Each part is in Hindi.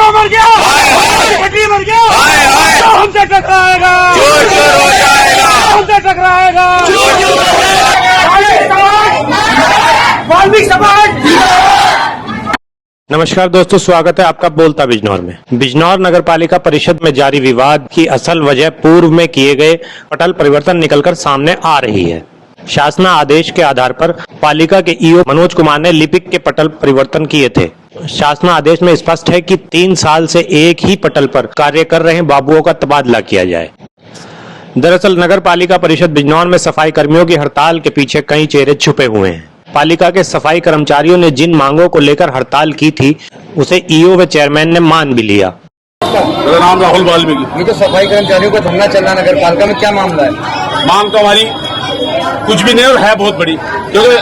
जो मर गया पटरी मर गया जो हमसे टकराएगा हमसे टकराएगा वाल्मीकि समाज। नमस्कार दोस्तों, स्वागत है आपका बोलता बिजनौर में। बिजनौर नगर पालिका परिषद में जारी विवाद की असल वजह पूर्व में किए गए पटल परिवर्तन निकलकर सामने आ रही है। शासना आदेश के आधार पर पालिका के ईओ मनोज कुमार ने लिपिक के पटल परिवर्तन किए थे। शासना आदेश में स्पष्ट है कि 3 साल से एक ही पटल पर कार्य कर रहे बाबुओं का तबादला किया जाए। दरअसल नगर पालिका परिषद बिजनौर में सफाई कर्मियों की हड़ताल के पीछे कई चेहरे छुपे हुए हैं। पालिका के सफाई कर्मचारियों ने जिन मांगों को लेकर हड़ताल की थी उसे ईओ व चेयरमैन ने मान भी लिया। मेरा नाम राहुल वाल्मीकि। ये तो सफाई कर्मचारियों का धरना चल रहा नगर पालिका में, क्या मामला है? मांग तो हमारी कुछ भी नहीं और है बहुत बड़ी, क्योंकि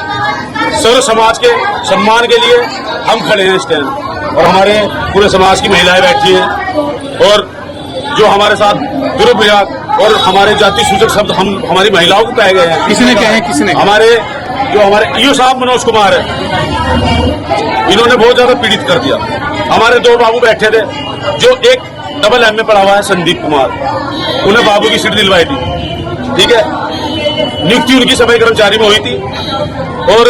सर्व समाज के सम्मान के लिए हम खड़े हैं इस टाइम, और हमारे पूरे समाज की महिलाएं बैठी हैं और जो हमारे साथ दुरुपयोग और हमारे जाति सूचक शब्द हम हमारी महिलाओं को कहे गए हैं। किसने कहे हैं? किसने? हमारे ईओ साहब मनोज कुमार है, इन्होंने बहुत ज्यादा पीड़ित कर दिया। हमारे 2 बाबू बैठे थे, जो एक डबल एम में पढ़ा हुआ है संदीप कुमार, उन्हें बाबू की सीट दिलवाई थी, ठीक है। नियुक्ति उनकी सफाई कर्मचारी में हुई थी और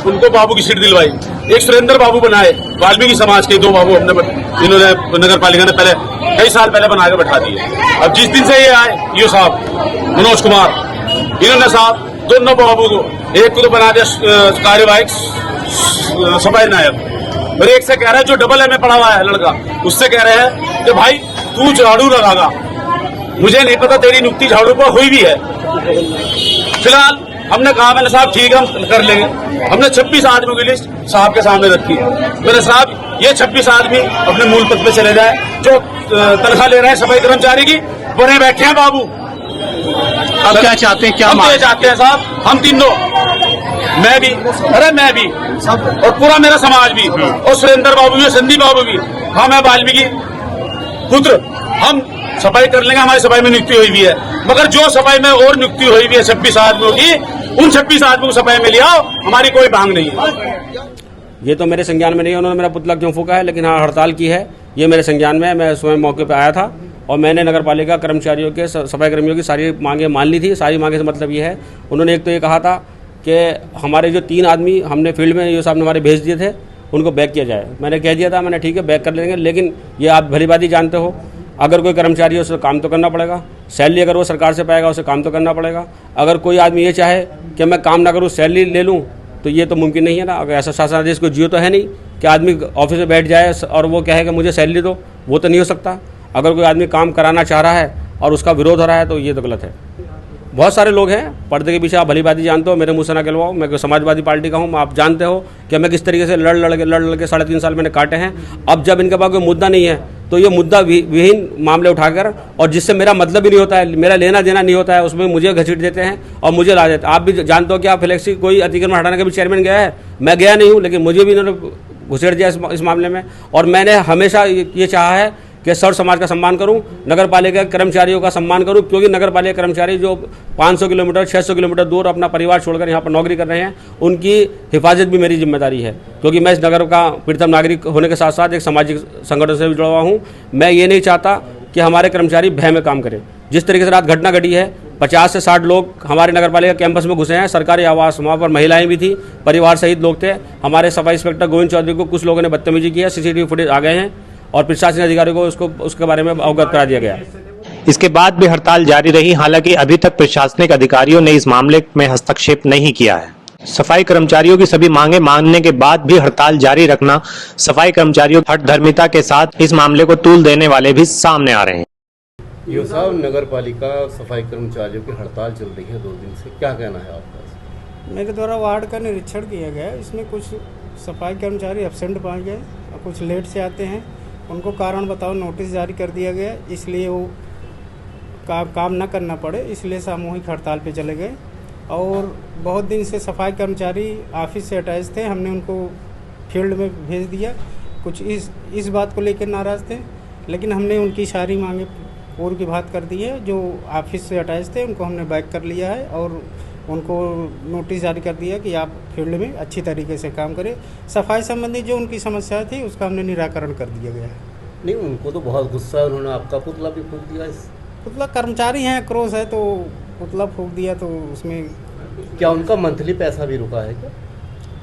उनको बाबू की सीट दिलवाई। एक सुरेंद्र बाबू बनाए, वाल्मीकि समाज के 2 बाबू इन्होंने नगर पालिका ने पहले कई साल पहले बना के बैठा दिए। अब जिस दिन से ये आए ईओ साहब मनोज कुमार, इन्होंने साहब दोनों बाबू को, एक को तो बना दिया कार्यवाहक सफाई नायक, और एक से कह रहे हैं जो डबल एम में पढ़ा हुआ है लड़का, उससे कह रहे हैं कि भाई तू झाड़ू लगागा। मुझे नहीं पता तेरी नियुक्ति झाड़ू पर हुई भी है। फिलहाल हमने कहा, मैंने साहब ठीक है हम कर लेंगे। हमने 26 आदमियों की लिस्ट साहब के सामने रखी। मैंने साहब ये 26 आदमी अपने मूल पद पे चले जाए, जो तनख्वाह ले रहे हैं सफाई कर्मचारी की, बने बैठे हैं बाबू। अब क्या चाहते हैं? क्या हम ये चाहते हैं साहब, हम तीनों, मैं भी और पूरा मेरा समाज भी, और सुरेंद्र बाबू भी, संदीप बाबू भी, हम है वाल्मीकि पुत्र, हम सफाई कर लेंगे। हमारी सफाई में नियुक्ति हुई भी है, मगर जो सफाई में और नियुक्ति हुई भी है 26 आदमियों की, उन 26 आदमियों को सफाई में लिया, हमारी कोई मांग नहीं है। ये तो मेरे संज्ञान में नहीं है, उन्होंने मेरा पुतला क्यों फूका है, लेकिन हाँ हड़ताल की है ये मेरे संज्ञान में है। मैं स्वयं मौके पर आया था और मैंने नगर पालिका कर्मचारियों के, सफाई कर्मियों की सारी मांगें मान ली थी। सारी मांगें से मतलब ये है, उन्होंने एक तो ये कहा था कि हमारे जो 3 आदमी हमने फील्ड में ये साहब ने हमारे भेज दिए थे, उनको बैक किया जाए। मैंने कह दिया था, मैंने ठीक है बैक कर लेंगे, लेकिन ये आप भली बात ही जानते हो, अगर कोई कर्मचारी है उसे काम तो करना पड़ेगा। सैलरी अगर वो सरकार से पाएगा उसे काम तो करना पड़ेगा। अगर कोई आदमी ये चाहे कि मैं काम ना करूँ सैलरी ले लूँ, तो ये तो मुमकिन नहीं है ना। अगर ऐसा शासन आदेश कोई जियो तो है नहीं कि आदमी ऑफिस में बैठ जाए और वो कहे कि मुझे सैलरी दो, वो तो नहीं हो सकता। अगर कोई आदमी काम कराना चाह रहा है और उसका विरोध हो रहा है तो ये तो गलत है। बहुत सारे लोग हैं पर्दे के पीछे, आप भली बात ही जानते हो, मेरे मुँह से ना कहलवाओ। मैं समाजवादी पार्टी का हूँ, आप जानते हो कि मैं किस तरीके से लड़ के 3.5 साल मैंने काटे हैं। अब जब इनके पास कोई मुद्दा नहीं है तो ये मुद्दा विहीन मामले उठाकर, और जिससे मेरा मतलब भी नहीं होता है, मेरा लेना देना नहीं होता है, उसमें मुझे घसीट देते हैं और मुझे ला देते हैं। आप भी जानते हो कि आप फ्लेक्सी कोई अतिक्रमण हटाने का भी चेयरमैन गया है, मैं गया नहीं हूँ, लेकिन मुझे भी इन्होंने घुसेड़ दिया इस मामले में। और मैंने हमेशा ये चाहा है कि सर्व समाज का सम्मान करूं, नगर पालिका के कर्मचारियों का सम्मान करूं, क्योंकि नगर पालिका कर्मचारी जो 500 किलोमीटर 600 किलोमीटर दूर अपना परिवार छोड़कर यहाँ पर नौकरी कर रहे हैं, उनकी हिफाजत भी मेरी जिम्मेदारी है। क्योंकि मैं इस नगर का प्रीतम नागरिक होने के साथ साथ एक सामाजिक संगठन से भी जुड़ा हुआ हूँ। मैं ये नहीं चाहता कि हमारे कर्मचारी भय में काम करें। जिस तरीके से रात घटना घटी है, 50 से 60 लोग हमारे नगर पालिका कैंपस में घुसे हैं, सरकारी आवास, वहाँ पर महिलाएं भी थी, परिवार सहित लोग थे। हमारे सफाई इंस्पेक्टर गोविंद चौधरी को कुछ लोगों ने बदतमीजी की है, सीसीटीवी फुटेज आ गए हैं और प्रशासनिक अधिकारियों को उसके बारे में अवगत करा दिया गया। इसके बाद भी हड़ताल जारी रही। हालांकि अभी तक प्रशासनिक अधिकारियों ने इस मामले में हस्तक्षेप नहीं किया है। सफाई कर्मचारियों की सभी मांगे मानने के बाद भी हड़ताल जारी रखना सफाई कर्मचारियों की हठधर्मिता के साथ इस मामले को तूल देने वाले भी सामने आ रहे हैं। ईओ साहब, नगर पालिका सफाई कर्मचारियों की हड़ताल चल रही है 2 दिन से, क्या कहना है आपका? मेरे द्वारा वार्ड का निरीक्षण किया गया, इसमें कुछ सफाई कर्मचारी एब्सेंट पाए गए और कुछ लेट से आते हैं, उनको कारण बताओ नोटिस जारी कर दिया गया, इसलिए वो काम न करना पड़े, इसलिए सामूहिक हड़ताल पे चले गए। और बहुत दिन से सफाई कर्मचारी ऑफिस से अटैच थे, हमने उनको फील्ड में भेज दिया। कुछ इस बात को लेकर नाराज़ थे, लेकिन हमने उनकी सारी मांगे पूर्व की बात कर दी है। जो ऑफिस से अटैच थे उनको हमने बैक कर लिया है और उनको नोटिस जारी कर दिया कि आप फील्ड में अच्छी तरीके से काम करें। सफाई संबंधी जो उनकी समस्या थी उसका हमने निराकरण कर दिया गया है। नहीं, उनको तो बहुत गुस्सा है, उन्होंने आपका पुतला भी फूंक दिया। इस पुतला कर्मचारी हैं, क्रोस है तो पुतला फूंक दिया, तो उसमें क्या उनका मंथली पैसा भी रुका है क्या?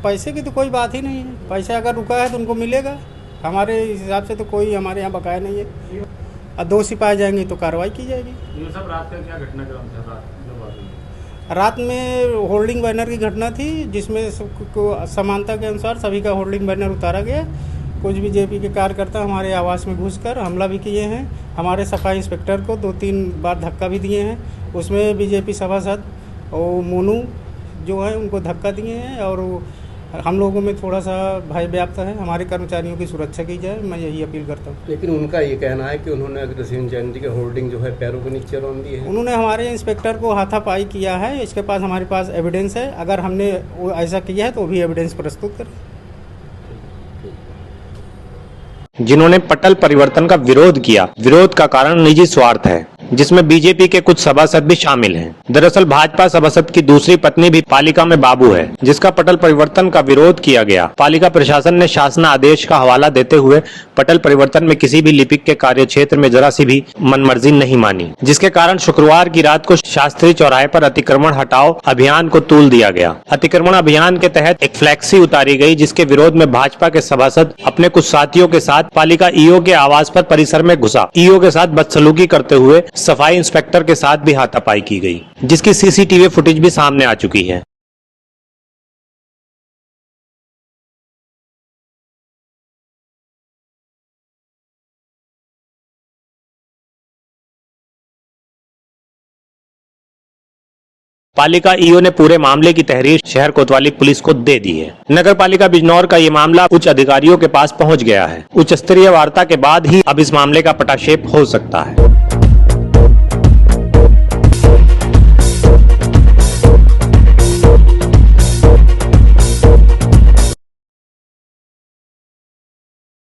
पैसे की तो कोई बात ही नहीं है। पैसा अगर रुका है तो उनको मिलेगा। हमारे हिसाब से तो कोई हमारे यहाँ बकाया नहीं है। और दोषी पाए जाएंगे तो कार्रवाई की जाएगी। ये सब रात का क्या घटनाक्रम था? रात में होल्डिंग बैनर की घटना थी, जिसमें समानता के अनुसार सभी का होल्डिंग बैनर उतारा गया। कुछ बीजेपी के कार्यकर्ता हमारे आवास में घुसकर हमला भी किए हैं। हमारे सफाई इंस्पेक्टर को 2-3 बार धक्का भी दिए हैं। उसमें बीजेपी सभासद और मोनू जो है उनको धक्का दिए हैं। और हम लोगों में थोड़ा सा भय व्याप्त है। हमारे कर्मचारियों की सुरक्षा की जाए, मैं यही अपील करता हूँ। लेकिन उनका ये कहना है कि उन्होंने अग्रसेन जयंती के होल्डिंग जो है पैरों के नीचे रौंद दिए हैं। उन्होंने हमारे इंस्पेक्टर को हाथापाई किया है। इसके पास हमारे पास एविडेंस है। अगर हमने वो ऐसा किया है तो भी एविडेंस प्रस्तुत करें। जिन्होंने पटल परिवर्तन का विरोध किया, विरोध का कारण निजी स्वार्थ है, जिसमें बीजेपी के कुछ सभासद भी शामिल हैं। दरअसल भाजपा सभासद की दूसरी पत्नी भी पालिका में बाबू है, जिसका पटल परिवर्तन का विरोध किया गया। पालिका प्रशासन ने शासन आदेश का हवाला देते हुए पटल परिवर्तन में किसी भी लिपिक के कार्य क्षेत्र में जरा सी भी मनमर्जी नहीं मानी, जिसके कारण शुक्रवार की रात को शास्त्री चौराहे पर अतिक्रमण हटाओ अभियान को तूल दिया गया। अतिक्रमण अभियान के तहत एक फ्लैक्सी उतारी गई, जिसके विरोध में भाजपा के सभासद अपने कुछ साथियों के साथ पालिका ईओ के आवास पर परिसर में घुसा। ईओ के साथ बदसलूकी करते हुए सफाई इंस्पेक्टर के साथ भी हाथापाई की गई, जिसकी सीसीटीवी फुटेज भी सामने आ चुकी है। पालिका ईओ ने पूरे मामले की तहरीर शहर कोतवाली पुलिस को दे दी है। नगर पालिका बिजनौर का ये मामला उच्च अधिकारियों के पास पहुंच गया है। उच्च स्तरीय वार्ता के बाद ही अब इस मामले का पटाक्षेप हो सकता है।